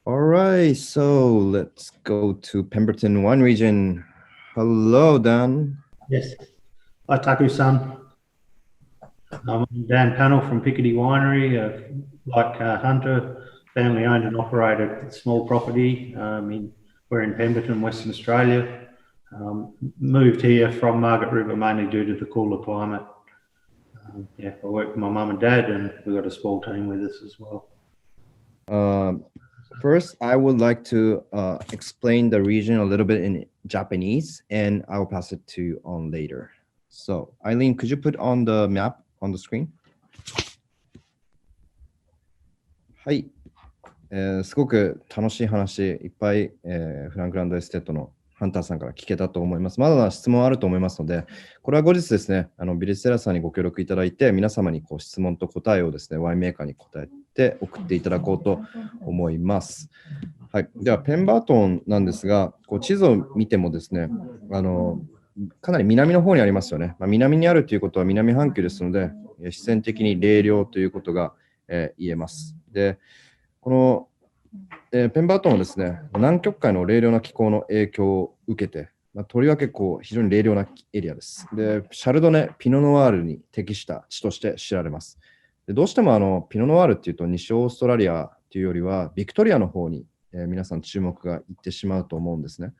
All right, so let's go to Pemberton Wine Region. Hello, Dan. Yes. Hi, Taku-san. I'm Dan Pannell from Picardy Winery. Like Hunter, family owned and operated small property. We're in Pemberton, Western Australia. Moved here from Margaret River mainly due to the cooler climate. I work with my mum and dad, and we've got a small team with us as well. First, I would like to explain the region a little bit in Japanese, and I'll pass it to you on later. So, Eileen, could you put on the map on the screen? はい、すごく楽しい話いっぱい、フランクランドエステートのハンターさんから聞けたと思います。まだまだ質問あると思いますので、これは後日ですね、ビレッジセラーさんにご協力いただいて、皆様にこう質問と答えをですね、ワインメーカーに答えて送っていただこうと思います。はい、では、ペンバートンなんですが、こう地図を見てもですね、かなり南の方にありますよね。南にあるということは南半球ですので、自然的に冷涼ということが、言えます。で、このペンバートンはですね、南極海の冷涼な気候の影響を受けて、とりわけこう非常に冷涼なエリアです。で、シャルドネ、ピノノワールに適した地として知られます。でどうしてもピノノワールっていうと西オーストラリアというよりはビクトリアの方に、皆さん注目がいってしまうと思うんですね。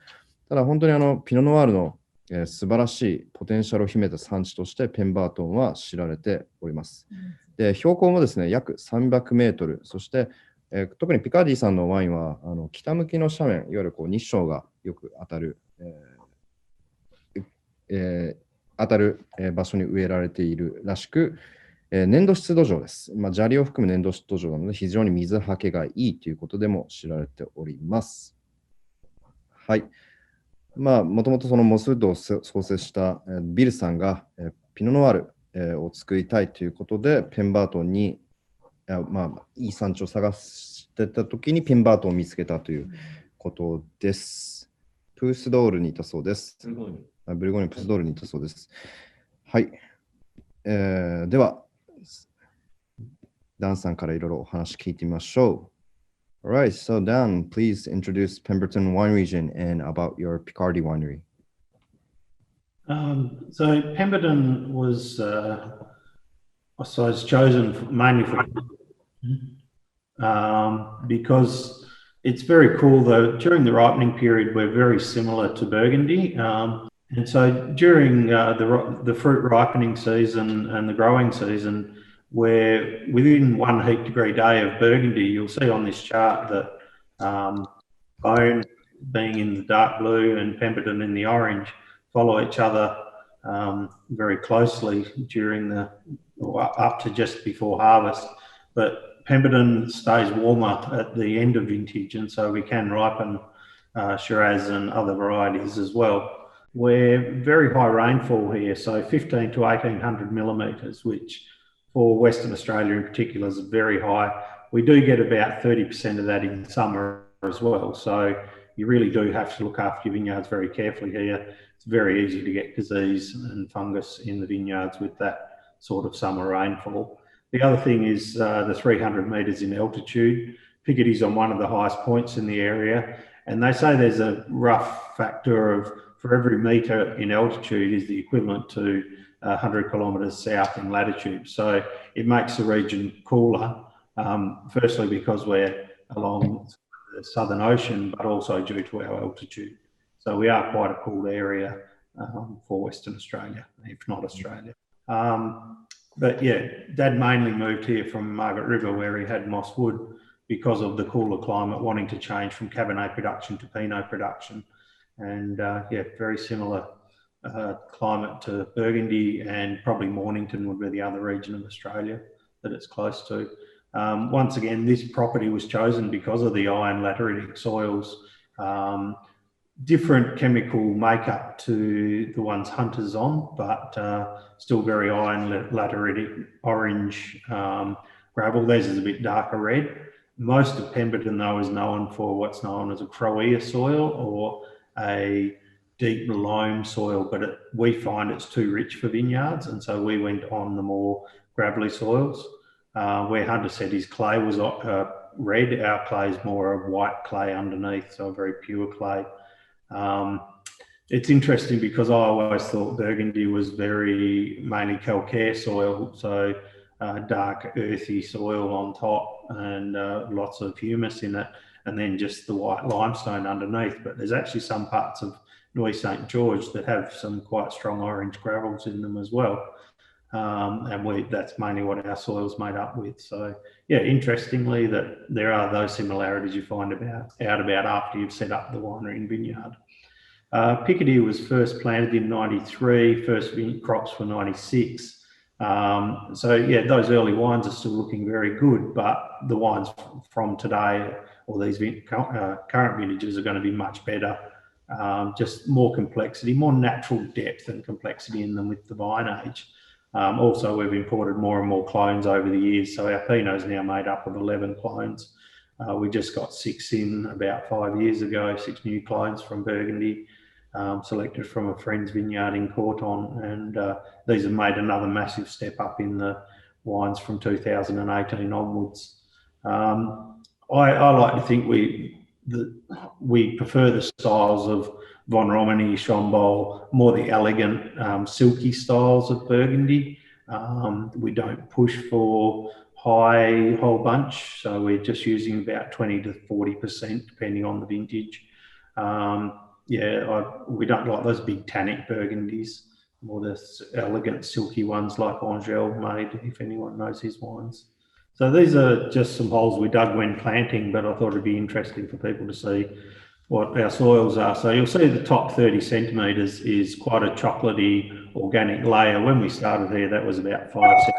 ただ本当にピノノワールの、素晴らしいポテンシャルを秘めた産地としてペンバートンは知られております。で、標高もですね、約300メートル、そして特にピカーディさんのワインは北向きの斜面、いわゆるこう日照がよく当たる、場所に植えられているらしく、粘土質土壌です。砂利を含む粘土質土壌なので非常に水はけがいいということでも知られております。はい。もともとそのモスウッドを創設したビルさんがピノノワールを作りたいということでペンバートンにいい産地を探してたときにペンバートンを見つけたということです。プースドールにいたそうです。ブルゴーニュプースドールにいたそうです。はい。では、ダンさんからいろいろお話聞いてみましょう。Alright, so Dan, please introduce Pemberton Wine Region and about your Picardy winery. So Pemberton was, I suppose, chosen mainly for because it's very cool though. During the ripening period, we're very similar to Burgundy. And so during the fruit ripening season and the growing season, we're within 1 heat degree day of Burgundy. You'll see on this chart that Bone being in the dark blue and Pemberton in the orange follow each other very closely during up to just before harvest. But Pemberton stays warmer at the end of vintage, and so we can ripen Shiraz and other varieties as well. We're very high rainfall here, so 15 to 1800 millimetres, which for Western Australia in particular is very high. We do get about 30% of that in summer as well, so you really do have to look after your vineyards very carefully here. It's very easy to get disease and fungus in the vineyards with that sort of summer rainfall. The other thing is the 300 metres in altitude. Picardy's on one of the highest points in the area, and they say there's a rough factor of for every metre in altitude is the equivalent to 100 kilometres south in latitude. So it makes the region cooler, firstly because we're along the Southern Ocean, but also due to our altitude. So we are quite a cool area for Western Australia, if not Australia. But yeah, Dad mainly moved here from Margaret River where he had moss wood because of the cooler climate, wanting to change from Cabernet production to Pinot production. And very similar climate to Burgundy, and probably Mornington would be the other region of Australia that it's close to. Once again, this property was chosen because of the iron lateritic soils. Different chemical makeup to the ones Hunter's on, but still very iron lateritic orange gravel. Theirs is a bit darker red. Most of Pemberton though is known for what's known as a Croia soil or a deep loam soil, but we find it's too rich for vineyards, and so we went on the more gravelly soils. Where Hunter said his clay was red. Our clay is more a white clay underneath, so a very pure clay. It's interesting because I always thought Burgundy was mainly calcare soil, so dark earthy soil on top and lots of humus in it, and then just the white limestone underneath. But there's actually some parts of Neuilly St George that have some quite strong orange gravels in them as well. And that's mainly what our soil's made up with. So yeah, interestingly that there are those similarities you find out about after you've set up the winery and vineyard. Picardy was first planted in 93, first crops were 96. So yeah, those early wines are still looking very good, but the wines from today or these current vintages are going to be much better. Just more complexity, more natural depth and complexity in them with the vine age. Also, we've imported more and more clones over the years, so our Pinot is now made up of 11 clones. We just got 6 in about 5 years ago, 6 new clones from Burgundy, selected from a friend's vineyard in Corton, and these have made another massive step up in the wines from 2018 onwards. I like to think we prefer the styles of Von Romani, Chambol, more the elegant, silky styles of Burgundy. We don't push for high whole bunch, so we're just using about 20 to 40% depending on the vintage. We don't like those big tannic Burgundies, more the elegant silky ones like Angel made, if anyone knows his wines. So these are just some holes we dug when planting, but I thought it'd be interesting for people to see what our soils are. So you'll see the top 30 centimetres is quite a chocolatey organic layer. When we started here, that was about 5 centimetres.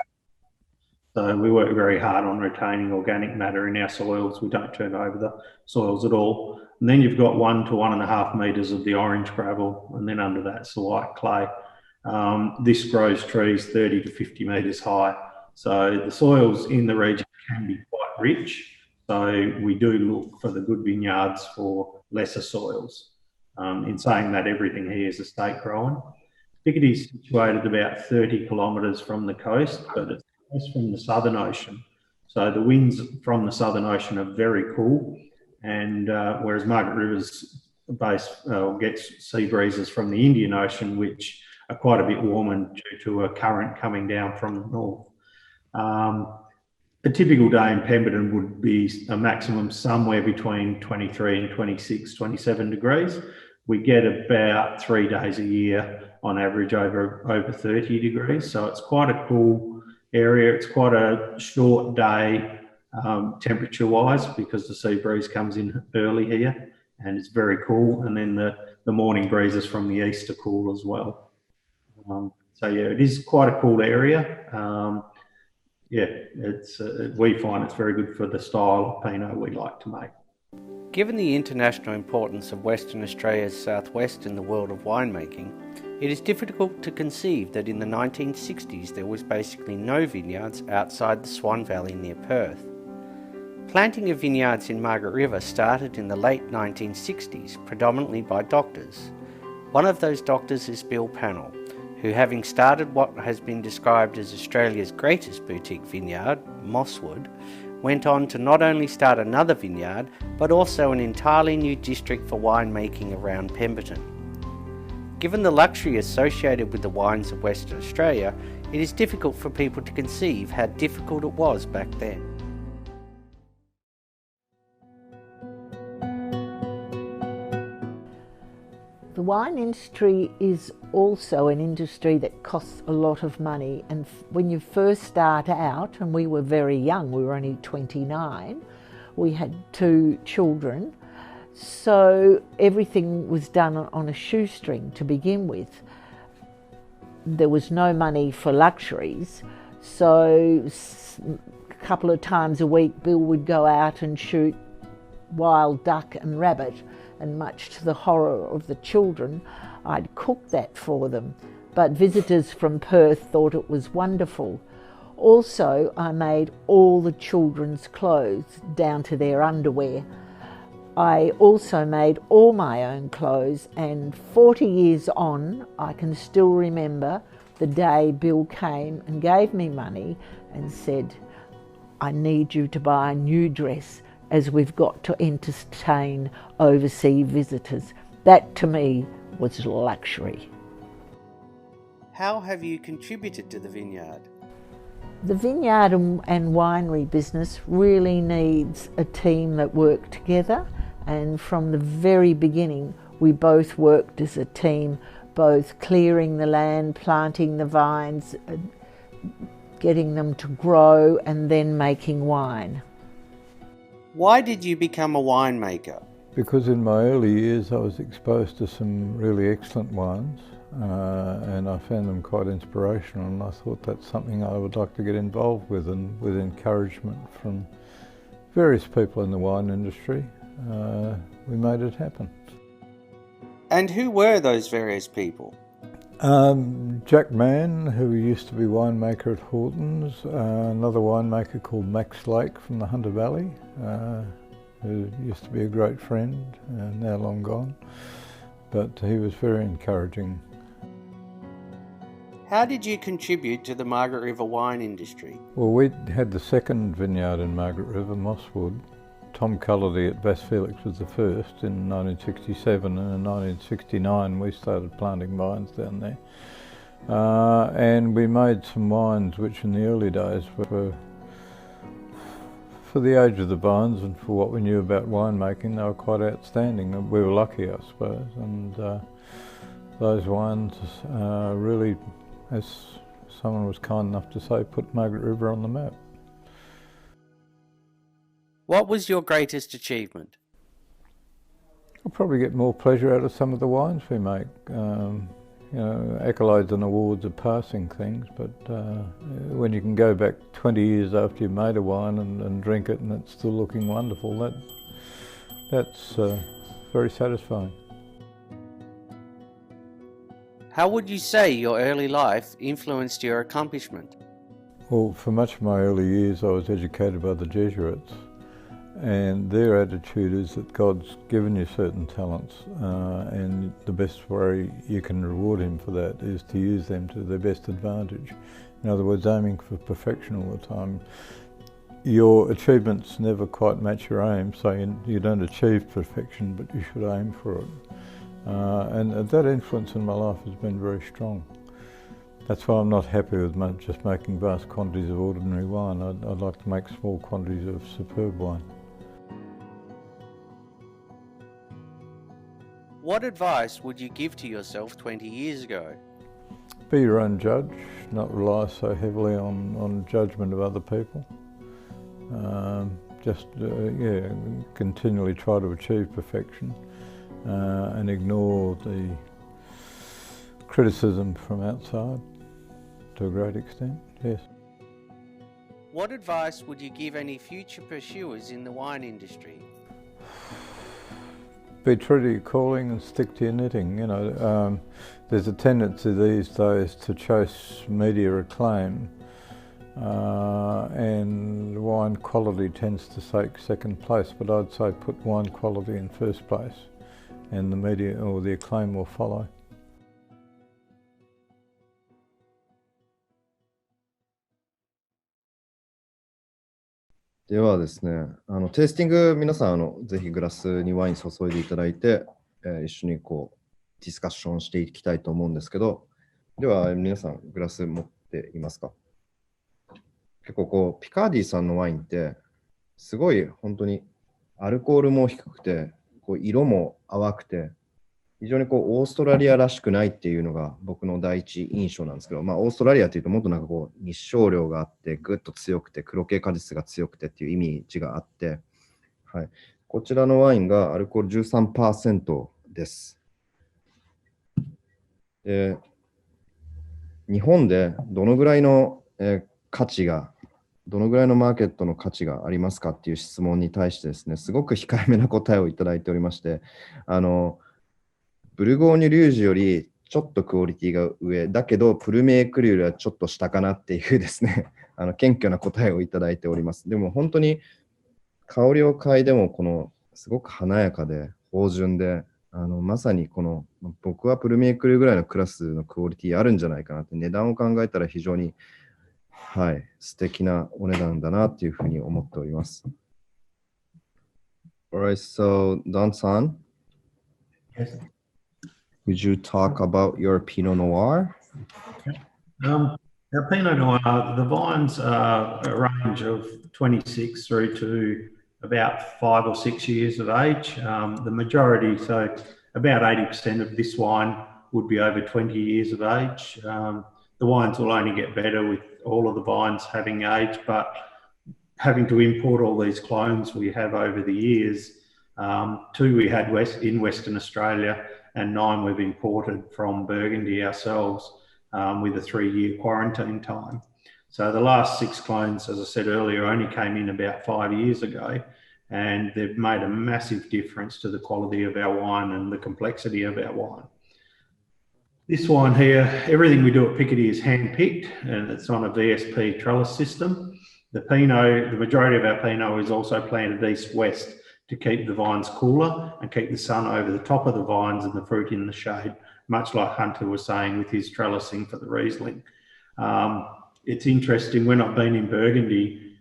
So we work very hard on retaining organic matter in our soils. We don't turn over the soils at all. And then you've got 1 to 1.5 metres of the orange gravel, and then under that's the white clay. This grows trees 30 to 50 metres high. So the soils in the region can be quite rich. So we do look for the good vineyards for lesser soils. In saying that, everything here is estate grown. Picardy is situated about 30 kilometres from the coast, but it's from the Southern Ocean. So the winds from the Southern Ocean are very cool, and whereas Margaret River's gets sea breezes from the Indian Ocean, which are quite a bit warmer due to a current coming down from the north. A typical day in Pemberton would be a maximum somewhere between 23 and 26, 27 degrees. We get about 3 days a year on average over 30 degrees. So it's quite a cool area. It's quite a short day temperature wise because the sea breeze comes in early here and it's very cool. And then the morning breezes from the east are cool as well. So yeah, it is quite a cool area. We find it's very good for the style of Pinot we like to make. Given the international importance of Western Australia's southwest in the world of winemaking, it is difficult to conceive that in the 1960s there was basically no vineyards outside the Swan Valley near Perth. Planting of vineyards in Margaret River started in the late 1960s, predominantly by doctors. One of those doctors is Bill Pannell, who, having started what has been described as Australia's greatest boutique vineyard, Mosswood, went on to not only start another vineyard, but also an entirely new district for winemaking around Pemberton. Given the luxury associated with the wines of Western Australia, it is difficult for people to conceive how difficult it was back then. The wine industry is also an industry that costs a lot of money, and when you first start out, and we were very young, we were only 29, we had 2 children, so everything was done on a shoestring to begin with. There was no money for luxuries, so a couple of times a week Bill would go out and shoot wild duck and rabbit, and much to the horror of the children, I'd cook that for them. But visitors from Perth thought it was wonderful. Also, I made all the children's clothes down to their underwear. I also made all my own clothes, and 40 years on, I can still remember the day Bill came and gave me money and said, "I need you to buy a new dress as we've got to entertain overseas visitors. That to me was luxury. How have you contributed to the vineyard? The vineyard and winery business really needs a team that work together, and from the very beginning we both worked as a team, both clearing the land, planting the vines, getting them to grow and then making wine. Why did you become a winemaker? Because in my early years I was exposed to some really excellent wines and I found them quite inspirational, and I thought that's something I would like to get involved with, and with encouragement from various people in the wine industry we made it happen. And who were those various people? Jack Mann, who used to be winemaker at Hortons, another winemaker called Max Lake from the Hunter Valley, who used to be a great friend, now long gone, but he was very encouraging. How did you contribute to the Margaret River wine industry? Well, we had the second vineyard in Margaret River, Mosswood. Tom Cullity at Bass Felix was the first in 1967, and in 1969 we started planting vines down there. And we made some wines which in the early days were, for the age of the vines and for what we knew about winemaking, they were quite outstanding. We were lucky, I suppose, and those wines really, as someone was kind enough to say, put Margaret River on the map. What was your greatest achievement? I'll probably get more pleasure out of some of the wines we make. You know, accolades and awards are passing things, but when you can go back 20 years after you've made a wine and drink it and it's still looking wonderful, that's very satisfying. How would you say your early life influenced your accomplishment? Well, for much of my early years I was educated by the Jesuits, and their attitude is that God's given you certain talents and the best way you can reward him for that is to use them to their best advantage. In other words, aiming for perfection all the time. Your achievements never quite match your aim, so you don't achieve perfection, but you should aim for it. And that influence in my life has been very strong. That's why I'm not happy with just making vast quantities of ordinary wine. I'd like to make small quantities of superb wine. What advice would you give to yourself 20 years ago? Be your own judge, not rely so heavily on judgment of other people. Continually try to achieve perfection and ignore the criticism from outside to a great extent, yes. What advice would you give any future pursuers in the wine industry? Be true to your calling and stick to your knitting. You know, there's a tendency these days to chase media acclaim, and wine quality tends to take second place, but I'd say put wine quality in first place and the media or the acclaim will follow. ではですね、テイスティング、皆さんぜひグラスにワイン注いでいただいて、一緒にディスカッションしていきたいと思うんですけど、では皆さんグラス持っていますか？結構ピカーディさんのワインってすごい本当にアルコールも低くて色も淡くて非常にオーストラリアらしくないっていうのが僕の第一印象なんですけど、オーストラリアっていうともっとなんか日照量があってぐっと強くて黒系果実が強くてっていうイメージがあって、はい、こちらのワインがアルコール 13% です。で、日本でどのぐらいの、価値がどのぐらいのマーケットの価値がありますかっていう質問に対してですね、すごく控えめな答えをいただいておりまして、ブルゴーニュ・リュージュよりちょっとクオリティが上だけど、プルメークリューよりはちょっと下かなっていうですね、謙虚な答えをいただいております。でも本当に香りを嗅いでもすごく華やかで芳醇で、まさに僕はプルメークリューぐらいのクラスのクオリティあるんじゃないかなって、値段を考えたら非常に、はい、素敵なお値段だなっていうふうに思っております。All right, so Don-san, Yes. would you talk about your Pinot Noir? Our Pinot Noir, the vines are a range of 26 through to about 5 or 6 years of age. The majority, so about 80% of this wine would be over 20 years of age. The wines will only get better with all of the vines having aged, but having to import all these clones we have over the years, 2 we had in Western Australia and 9 we've imported from Burgundy ourselves. With a 3-year quarantine time. So the last 6 clones, as I said earlier, only came in about 5 years ago, and they've made a massive difference to the quality of our wine and the complexity of our wine. This wine here, everything we do at Picardy is hand-picked, and it's on a VSP trellis system. The Pinot, the majority of our Pinot is also planted east-west to keep the vines cooler and keep the sun over the top of the vines and the fruit in the shade, much like Hunter was saying with his trellising for the Riesling. It's interesting, when I've been in Burgundy,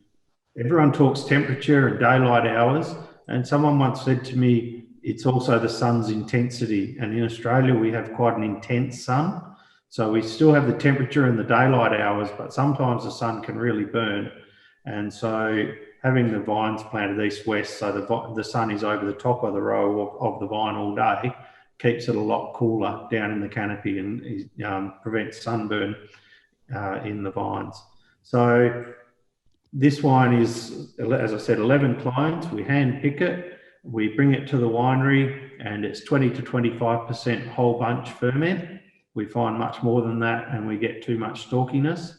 everyone talks temperature and daylight hours, and someone once said to me, it's also the sun's intensity. And in Australia, we have quite an intense sun. So we still have the temperature and the daylight hours, but sometimes the sun can really burn. And so having the vines planted east-west, so the sun is over the top of the row of the vine all day, keeps it a lot cooler down in the canopy and prevents sunburn in the vines. So this wine is, as I said, 11 clones. We hand pick it, we bring it to the winery, and it's 20 to 25% whole bunch ferment. We find much more than that, and we get too much stalkiness.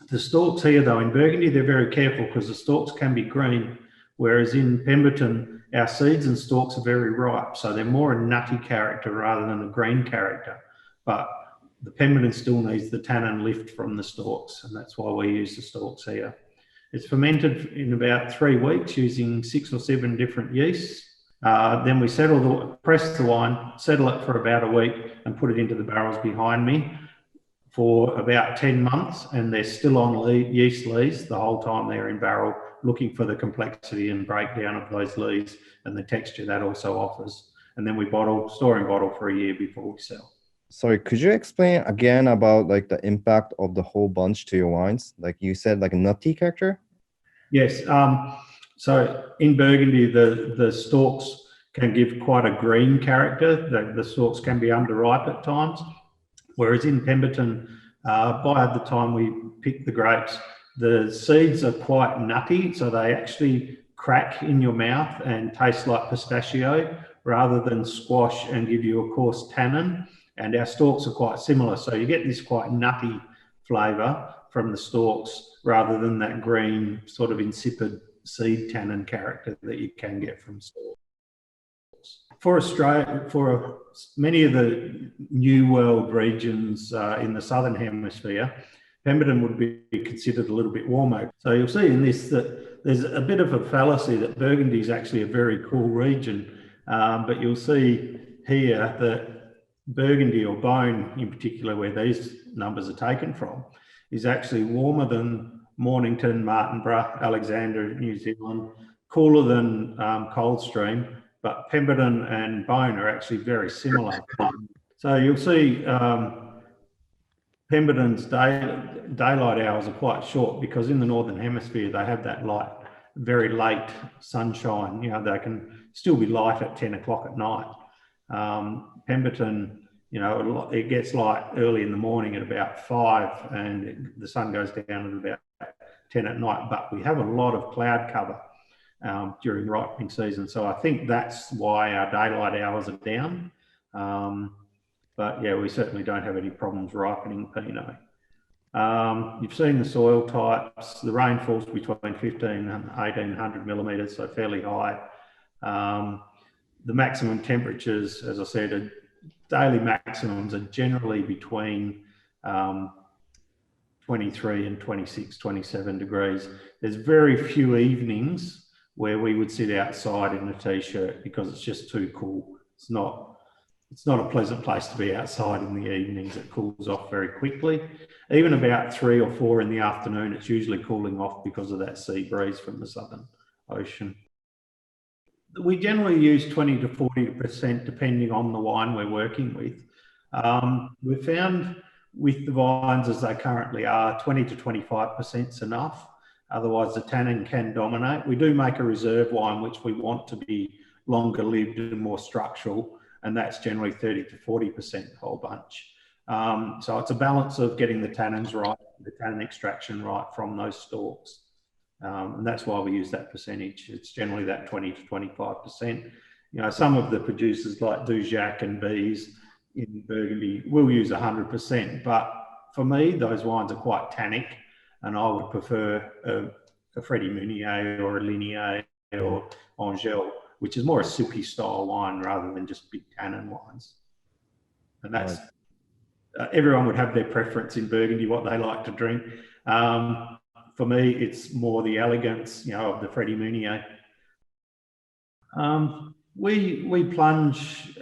The stalks here, though, in Burgundy, they're very careful because the stalks can be green, whereas in Pemberton, our seeds and stalks are very ripe, so they're more a nutty character rather than a green character. But the Pemberton still needs the tannin lift from the stalks, and that's why we use the stalks here. It's fermented in about 3 weeks using 6 or 7 different yeasts. Then we press the wine, settle it for about a week, and put it into the barrels behind me for about 10 months, and they're still on yeast lees the whole time they're in barrel, looking for the complexity and breakdown of those lees and the texture that also offers. And then we store and bottle for a year before we sell. Sorry, could you explain again about like the impact of the whole bunch to your wines? Like you said, like a nutty character? Yes. So in Burgundy, the stalks can give quite a green character. The stalks can be underripe at times. Whereas in Pemberton, by the time we pick the grapes, the seeds are quite nutty, so they actually crack in your mouth and taste like pistachio rather than squash and give you a coarse tannin. And our stalks are quite similar, so you get this quite nutty flavour from the stalks rather than that green sort of insipid seed tannin character that you can get from stalks. For Australia, for many of the New World regions in the Southern Hemisphere, Pemberton would be considered a little bit warmer. So you'll see in this that there's a bit of a fallacy that Burgundy is actually a very cool region, but you'll see here that Burgundy, or Beaune in particular, where these numbers are taken from, is actually warmer than Mornington, Martinborough, Alexandria, New Zealand, cooler than Coldstream, but Pemberton and Beaune are actually very similar. So you'll see Pemberton's daylight hours are quite short because in the Northern Hemisphere, they have that light, very late sunshine. You know, they can still be light at 10 o'clock at night. Pemberton, you know, it gets light early in the morning at about 5 and the sun goes down at about 10 at night, but we have a lot of cloud cover during ripening season. So I think that's why our daylight hours are down. But yeah, we certainly don't have any problems ripening Pinot. You've seen the soil types. The rainfall's between 15 and 1800 millimetres, so fairly high. The maximum temperatures, as I said, daily maximums are generally between 23 and 26, 27 degrees. There's very few evenings where we would sit outside in a t-shirt because it's just too cool. It's not a pleasant place to be outside in the evenings. It cools off very quickly. Even about 3 or 4 in the afternoon, it's usually cooling off because of that sea breeze from the Southern Ocean. We generally use 20 to 40% depending on the wine we're working with. We've found with the vines as they currently are, 20 to 25% is enough. Otherwise, the tannin can dominate. We do make a reserve wine, which we want to be longer lived and more structural, and that's generally 30 to 40% whole bunch. So it's a balance of getting the tannins right, the tannin extraction right from those stalks. And that's why we use that percentage. It's generally that 20 to 25%. You know, some of the producers like Dujac and Bees in Burgundy will use 100%, but for me, those wines are quite tannic, and I would prefer a Freddie Meunier or a Lignier or Angel, which is more a silky style wine rather than just big tannin wines. And that's, everyone would have their preference in Burgundy, what they like to drink. For me, it's more the elegance, you know, of the Freddie Meunier. We plunge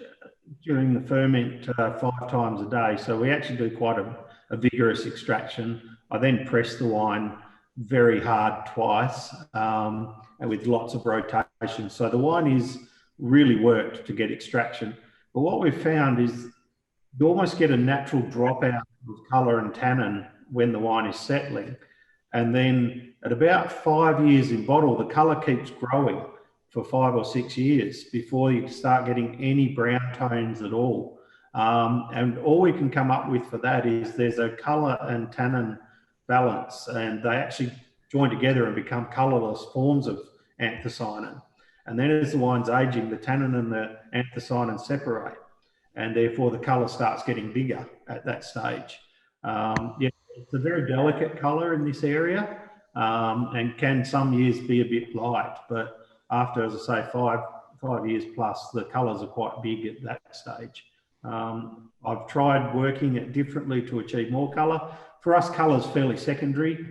during the ferment 5 times a day, so we actually do quite a vigorous extraction. I then press the wine very hard twice, and with lots of rotation. So the wine is really worked to get extraction. But what we've found is you almost get a natural dropout of colour and tannin when the wine is settling. And then at about 5 years in bottle, the colour keeps growing for 5 or 6 years before you start getting any brown tones at all. And all we can come up with for that is there's a colour and tannin balance, and they actually join together and become colourless forms of anthocyanin. And then as the wine's aging, the tannin and the anthocyanin separate, and therefore the colour starts getting bigger at that stage. Yeah, it's a very delicate colour in this area, and can some years be a bit light, but after, as I say, 5 years plus, the colours are quite big at that stage. I've tried working it differently to achieve more colour. For us, colour is fairly secondary.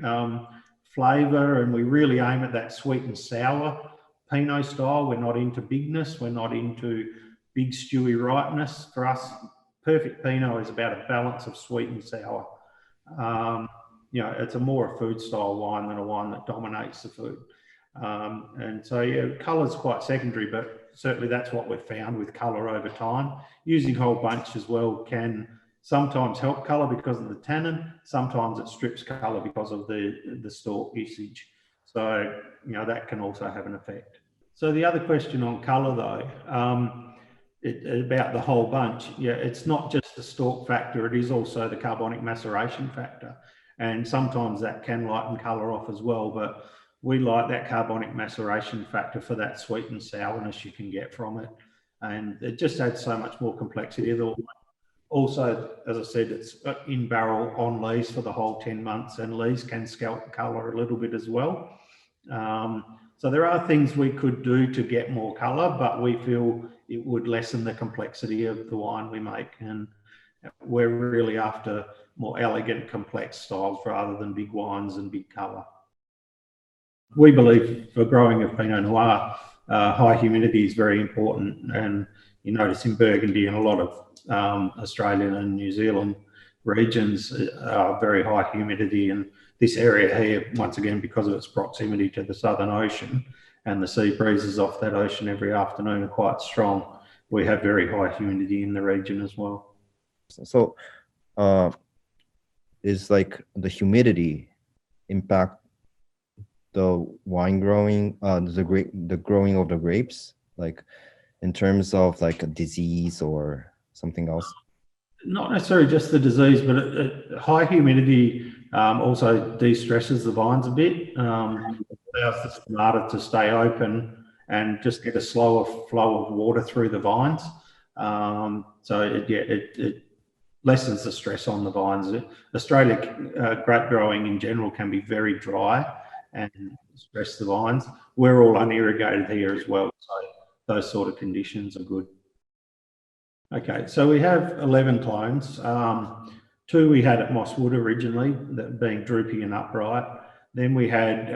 Flavour, and we really aim at that sweet and sour Pinot style. We're not into bigness. We're not into big stewy ripeness. For us, perfect Pinot is about a balance of sweet and sour. You know, it's a more food style wine than a wine that dominates the food. And so, yeah, colour's quite secondary, but certainly that's what we've found with colour over time. Using whole bunch as well can sometimes help colour because of the tannin. Sometimes it strips colour because of the stalk usage. So, you know, that can also have an effect. So the other question on colour though, about the whole bunch, yeah, it's not just the stalk factor, it is also the carbonic maceration factor. And sometimes that can lighten colour off as well, but we like that carbonic maceration factor for that sweet and sourness you can get from it. And it just adds so much more complexity. Also, as I said, it's in barrel on lees for the whole 10 months, and lees can scalp colour a little bit as well. So there are things we could do to get more colour, but we feel it would lessen the complexity of the wine we make. And we're really after more elegant, complex styles rather than big wines and big colour. We believe for growing of Pinot Noir, high humidity is very important. And you notice in Burgundy and a lot of Australian and New Zealand regions are very high humidity. And this area here, once again, because of its proximity to the Southern Ocean and the sea breezes off that ocean every afternoon are quite strong, we have very high humidity in the region as well. So is like the humidity impact the wine growing, the growing of the grapes, like in terms of like a disease or something else? Not necessarily just the disease, but high humidity also de-stresses the vines a bit. It allows the stomata to stay open and just get a slower flow of water through the vines. So it lessens the stress on the vines. Australia grape growing in general can be very dry and stress the vines. We're all unirrigated here as well, so those sort of conditions are good. Okay, so we have 11 clones. 2 we had at Mosswood originally, that being droopy and upright. Then we had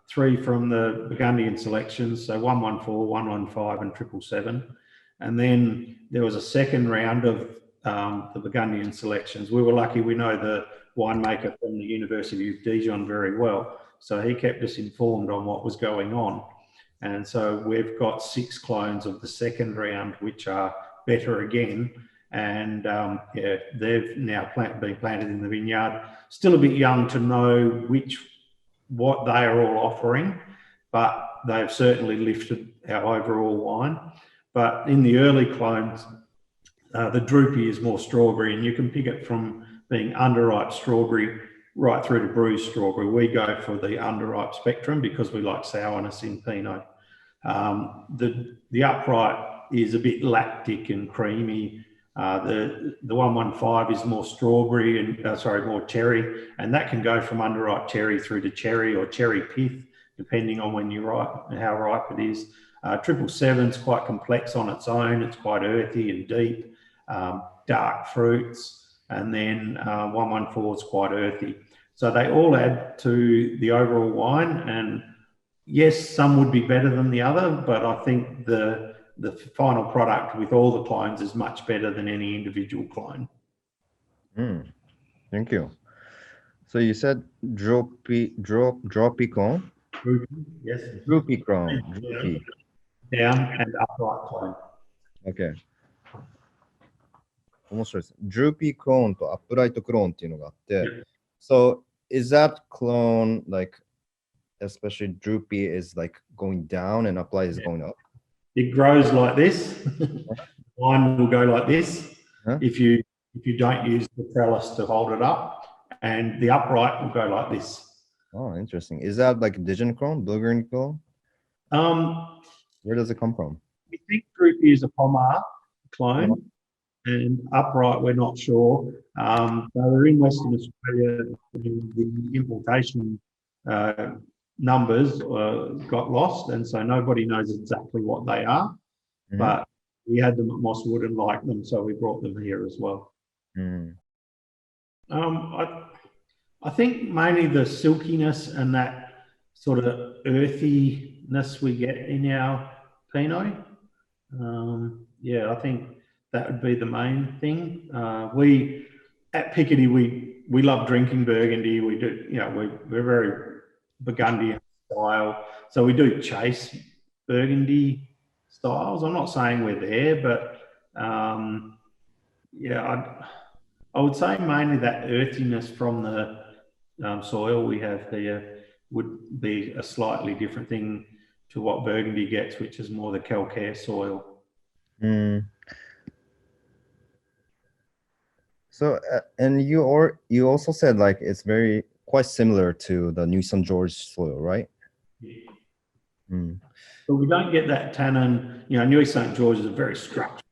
3 from the Burgundian selections, so 114, 115 and 777. And then there was a second round of the Burgundian selections. We were lucky, we know the winemaker from the University of Dijon very well, so he kept us informed on what was going on. And so we've got 6 clones of the second round, which are better again. And yeah, they've now been planted in the vineyard. Still a bit young to know what they are all offering, but they've certainly lifted our overall wine. But in the early clones, the droopy is more strawberry, and you can pick it from being underripe strawberry right through to bruised strawberry. We go for the underripe spectrum because we like sourness in Pinot. The upright is a bit lactic and creamy. The 115 is more strawberry and more cherry, and that can go from underripe cherry through to cherry or cherry pith, depending on when you ripe and how ripe it is. 777 is quite complex on its own. It's quite earthy and deep, dark fruits, and then 114 is quite earthy. So they all add to the overall wine, and yes, some would be better than the other, but I think the final product with all the clones is much better than any individual clone. Thank you. So you said droopy clone? Droopy, yes. Droopy clone. Droopy. Down and upright clone. Okay. 面白いです。Droopy clone と upright clone っていうのがあって、So is that clone like, especially droopy is like going down and upright is going up? It grows like this. Wine will go like this if you don't use the trellis to hold it up, and the upright will go like this. Oh, interesting. Is that like Dijon clone, Bulgarian clone? Where does it come from? We think droopy is a Pommard clone, and upright we're not sure. They're in Western Australia. The importation numbers got lost, and so nobody knows exactly what they are. But we had them at Mosswood and liked them, so we brought them here as well. I think mainly the silkiness and that sort of earthiness we get in our Pinot. Yeah, I think that would be the main thing. We at Picardy, we love drinking Burgundy. We do, we're very Burgundian style, so we do chase Burgundy styles. I'm not saying we're there, but yeah, I would say mainly that earthiness from the soil we have here would be a slightly different thing to what Burgundy gets, which is more the calcaire soil. So, and you also said like it's quite similar to the New St. George soil, right? But we don't get that tannin. New St. George is a very structured,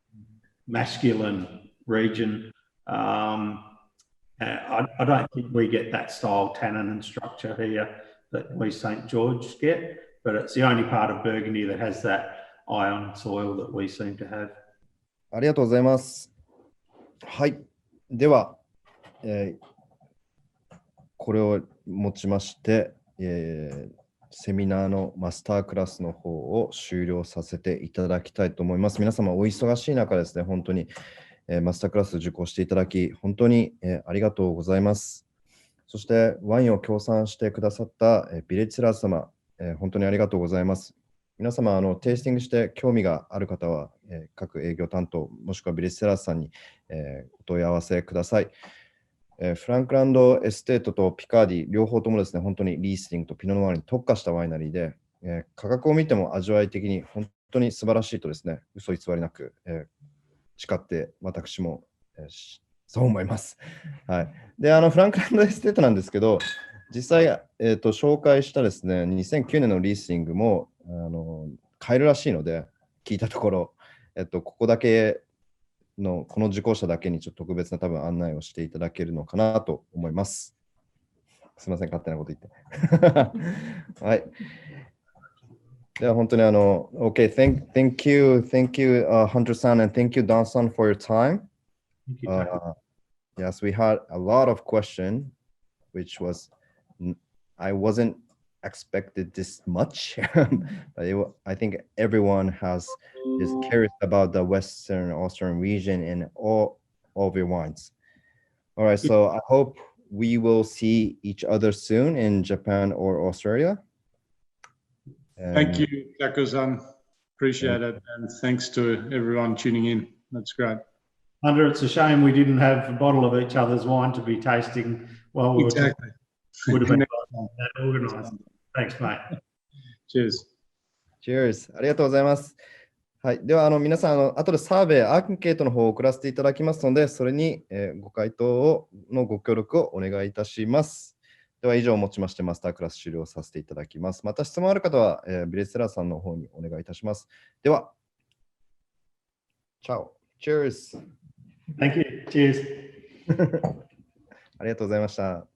masculine region. I don't think we get that style tannin and structure here that we St. George get, but it's the only part of Burgundy that has that iron soil that we seem to have. ありがとうございます。はい。では、これをもちまして、セミナーのマスタークラスの方を終了させていただきたいと思います。皆様お忙しい中ですね、本当に、マスタークラス受講していただき、本当に、ありがとうございます。そしてワインを協賛してくださった、ビレッジセラーズ様、本当にありがとうございます。皆様、テイスティングして興味がある方は、各営業担当、もしくはビレッジセラーズさんに、お問い合わせください。フランクランドエステートとピカーディ、両方ともですね、本当にリースティングとピノノワールに特化したワイナリーで、価格を見ても味わい的に本当に素晴らしいとですね、嘘偽りなく、誓って私も、そう思います。はい。で、フランクランドエステートなんですけど、実際、紹介したですね、2009年のリースティングも買えるらしいので、聞いたところ、ここだけの、この受講者だけにちょっと特別な多分案内をしていただけるのかなと思います。すみません、勝手なこと言って。はい。では本当にOK, thank you, Hunter-san, and thank you, Don-san, for your time. Yes, we had a lot of questions, which was, I wasn't expected this much. I think everyone is curious about the Western Australian region and all of your wines. All right, so I hope we will see each other soon in Japan or Australia. Thank you, Tako-san. Appreciate it. And thanks to everyone tuning in. That's great. Hunter, it's a shame we didn't have a bottle of each other's wine to be tasting while we Exactly. were talking. Would have been organised. Thanks, mate. Cheers. Cheers. ありがとうございます。はい、では皆さん後でサーベイ、アンケートの方を送らせていただきますので、それに、ご回答のご協力をお願いいたします。では以上をもちましてマスタークラス終了させていただきます。また質問ある方は、ビレスラーさんの方にお願いいたします。では、チャオ。Cheers. Thank you. Cheers. ありがとうございました。